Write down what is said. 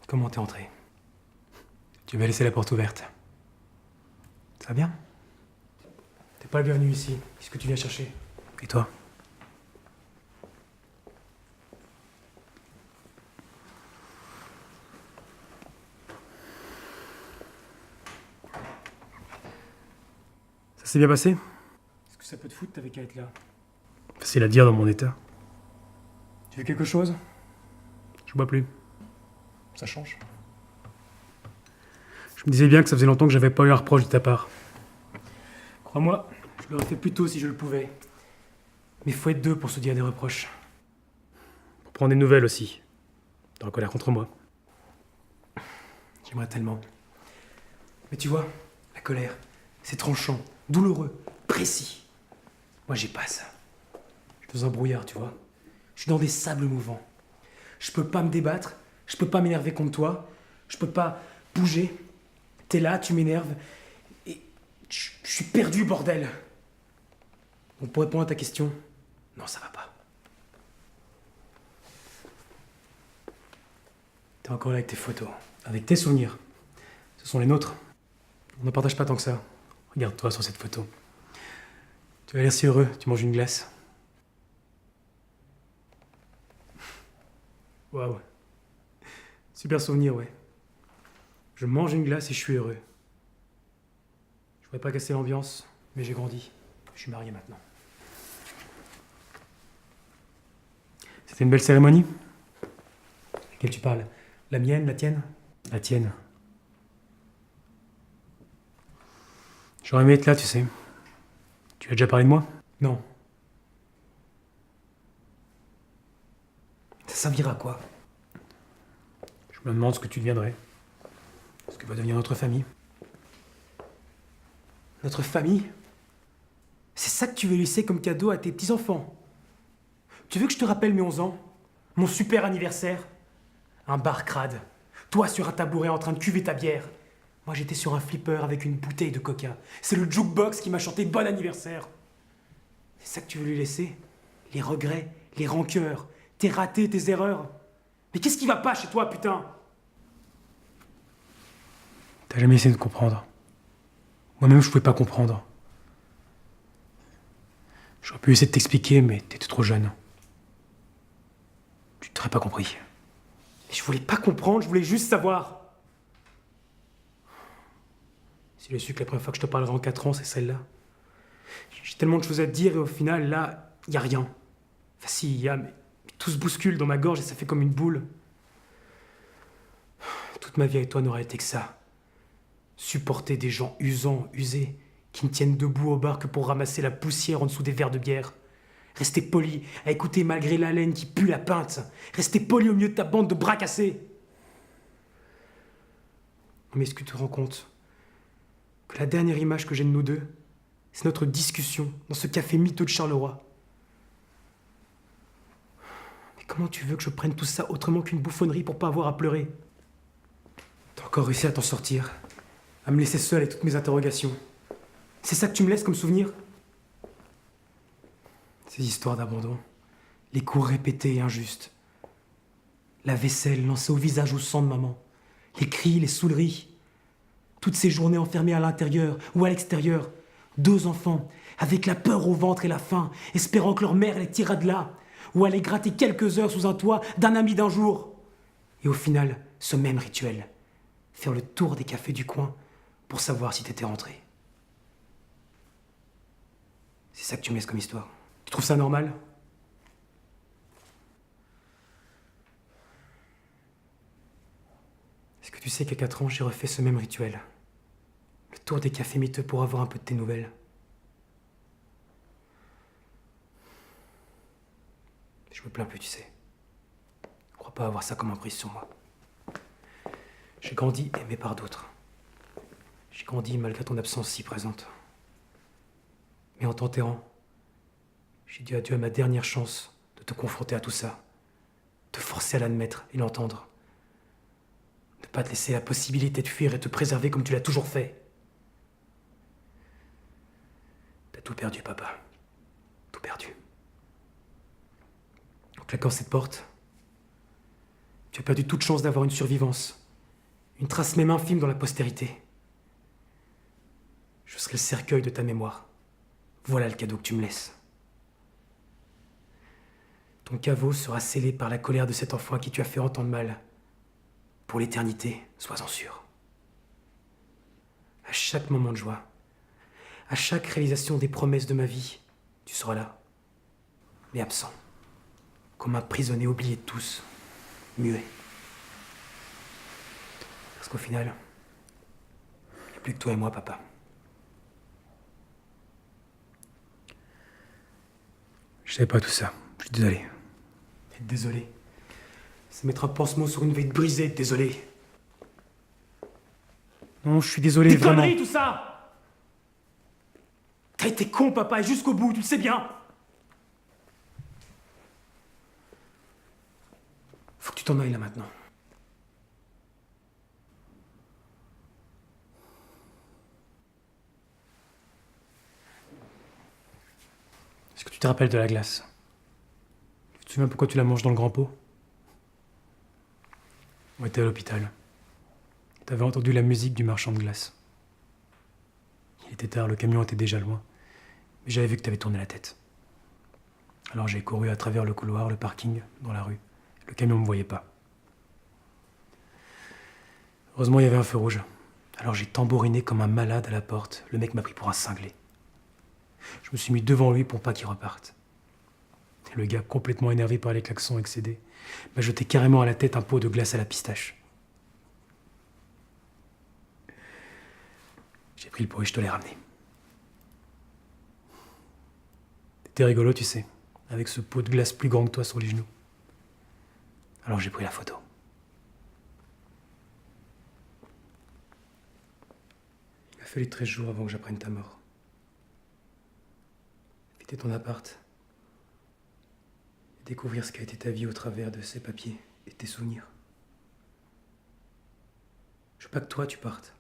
Comment t'es entré? Tu m'as laissé la porte ouverte. Ça va bien? T'es pas le bienvenu ici. Qu'est-ce que tu viens chercher? Et toi? Ça s'est bien passé? Est-ce que ça peut te foutre, t'avais qu'à être là? Facile à dire dans mon état. Tu veux quelque chose? Je bois plus. Ça change. Je me disais bien que ça faisait longtemps que j'avais pas eu un reproche de ta part. Crois-moi, je l'aurais fait plus tôt si je le pouvais. Mais faut être deux pour se dire des reproches. Pour prendre des nouvelles aussi. T'es en colère contre moi. J'aimerais tellement. Mais tu vois, la colère, c'est tranchant, douloureux, précis. Moi, j'ai pas ça. Je suis dans un brouillard, tu vois. Je suis dans des sables mouvants. Je peux pas me débattre, je peux pas m'énerver contre toi, je peux pas bouger. T'es là, tu m'énerves, et je suis perdu, bordel. Donc pour répondre à ta question, non, ça va pas. T'es encore là avec tes photos, avec tes souvenirs. Ce sont les nôtres. On ne partage pas tant que ça. Regarde-toi sur cette photo. Tu as l'air si heureux, tu manges une glace. Waouh. Super souvenir, ouais. Je mange une glace et je suis heureux. Je voudrais pas casser l'ambiance, mais j'ai grandi. Je suis marié maintenant. C'était une belle cérémonie? Laquelle tu parles? La mienne, la tienne? La tienne. J'aurais aimé être là, tu sais. Tu as déjà parlé de moi? Non. Ça servira à quoi? Je me demande ce que tu deviendrais. Ce que va devenir notre famille. Notre famille? C'est ça que tu veux laisser comme cadeau à tes petits-enfants? Tu veux que je te rappelle mes 11 ans? Mon super anniversaire? Un bar crade. Toi sur un tabouret en train de cuver ta bière. Moi j'étais sur un flipper avec une bouteille de coca. C'est le jukebox qui m'a chanté bon anniversaire. C'est ça que tu veux lui laisser? Les regrets, les rancœurs, tes ratés, tes erreurs. Mais qu'est-ce qui va pas chez toi, putain? T'as jamais essayé de comprendre. Moi-même je pouvais pas comprendre. J'aurais pu essayer de t'expliquer, mais t'étais trop jeune. Tu t'aurais pas compris. Mais je voulais pas comprendre, je voulais juste savoir. Si j'ai su que la première fois que je te parlerai en 4 ans, c'est celle-là. J'ai tellement de choses à te dire et au final, là, y a rien. Enfin si, y a, mais tout se bouscule dans ma gorge et ça fait comme une boule. Toute ma vie avec toi n'aurait été que ça. Supporter des gens usants, usés, qui ne tiennent debout au bar que pour ramasser la poussière en dessous des verres de bière. Rester poli, à écouter malgré l'haleine qui pue la pinte. Rester poli au milieu de ta bande de bras cassés. Mais est-ce que tu te rends compte que la dernière image que j'ai de nous deux, c'est notre discussion dans ce café miteux de Charleroi? Mais comment tu veux que je prenne tout ça autrement qu'une bouffonnerie pour pas avoir à pleurer? T'as encore réussi à t'en sortir, à me laisser seul avec toutes mes interrogations. C'est ça que tu me laisses comme souvenir? Ces histoires d'abandon, les coups répétés et injustes, la vaisselle lancée au visage au sang de maman, les cris, les saouleries, toutes ces journées enfermées à l'intérieur ou à l'extérieur, 2 enfants, avec la peur au ventre et la faim, espérant que leur mère les tirera de là, ou aller gratter quelques heures sous un toit d'un ami d'un jour. Et au final, ce même rituel, faire le tour des cafés du coin pour savoir si t'étais rentré. C'est ça que tu me laisses comme histoire. Tu trouves ça normal? Est-ce que tu sais qu'à 4 ans, j'ai refait ce même rituel? Le tour des cafés miteux pour avoir un peu de tes nouvelles. Je me plains plus, tu sais. Je crois pas avoir ça comme emprise sur moi. J'ai grandi aimé par d'autres. J'ai grandi malgré ton absence si présente. Mais en t'enterrant, j'ai dit adieu à ma dernière chance de te confronter à tout ça. Te forcer à l'admettre et l'entendre. Ne pas te laisser la possibilité de fuir et te préserver comme tu l'as toujours fait. T'as tout perdu, papa. Tout perdu. En claquant cette porte, Tu as perdu toute chance d'avoir une survivance. Une trace même infime dans la postérité. Je serai le cercueil de ta mémoire. Voilà le cadeau que tu me laisses. Ton caveau sera scellé par la colère de cet enfant à qui tu as fait entendre mal. Pour l'éternité, sois-en sûr. À chaque moment de joie, à chaque réalisation des promesses de ma vie, tu seras là, mais absent, comme un prisonnier oublié de tous, muet. Parce qu'au final, il n'y a plus que toi et moi, papa. Je savais pas tout ça. Je suis désolé. Être désolé, c'est mettre un pansement sur une veine brisée, être désolé. Non, je suis désolé, Des vraiment. conneries, tout ça! T'as été con, papa, et jusqu'au bout, tu le sais bien. Faut que tu t'en ailles là maintenant. Est-ce que tu te rappelles de la glace? Tu te souviens pourquoi tu la manges dans le grand pot? On était à l'hôpital. T'avais entendu la musique du marchand de glace. Il était tard, le camion était déjà loin. Mais j'avais vu que t'avais tourné la tête. Alors j'ai couru à travers le couloir, le parking, dans la rue. Le camion me voyait pas. Heureusement, il y avait un feu rouge. Alors j'ai tambouriné comme un malade à la porte. Le mec m'a pris pour un cinglé. Je me suis mis devant lui pour pas qu'il reparte. Et le gars, complètement énervé par les klaxons excédés, m'a jeté carrément à la tête un pot de glace à la pistache. J'ai pris le pot et je te l'ai ramené. T'étais rigolo, tu sais, avec ce pot de glace plus grand que toi sur les genoux. Alors j'ai pris la photo. Il a fallu 13 jours avant que j'apprenne ta mort. Quitter ton appart. Et découvrir ce qu'a été ta vie au travers de ces papiers et tes souvenirs. Je veux pas que toi tu partes.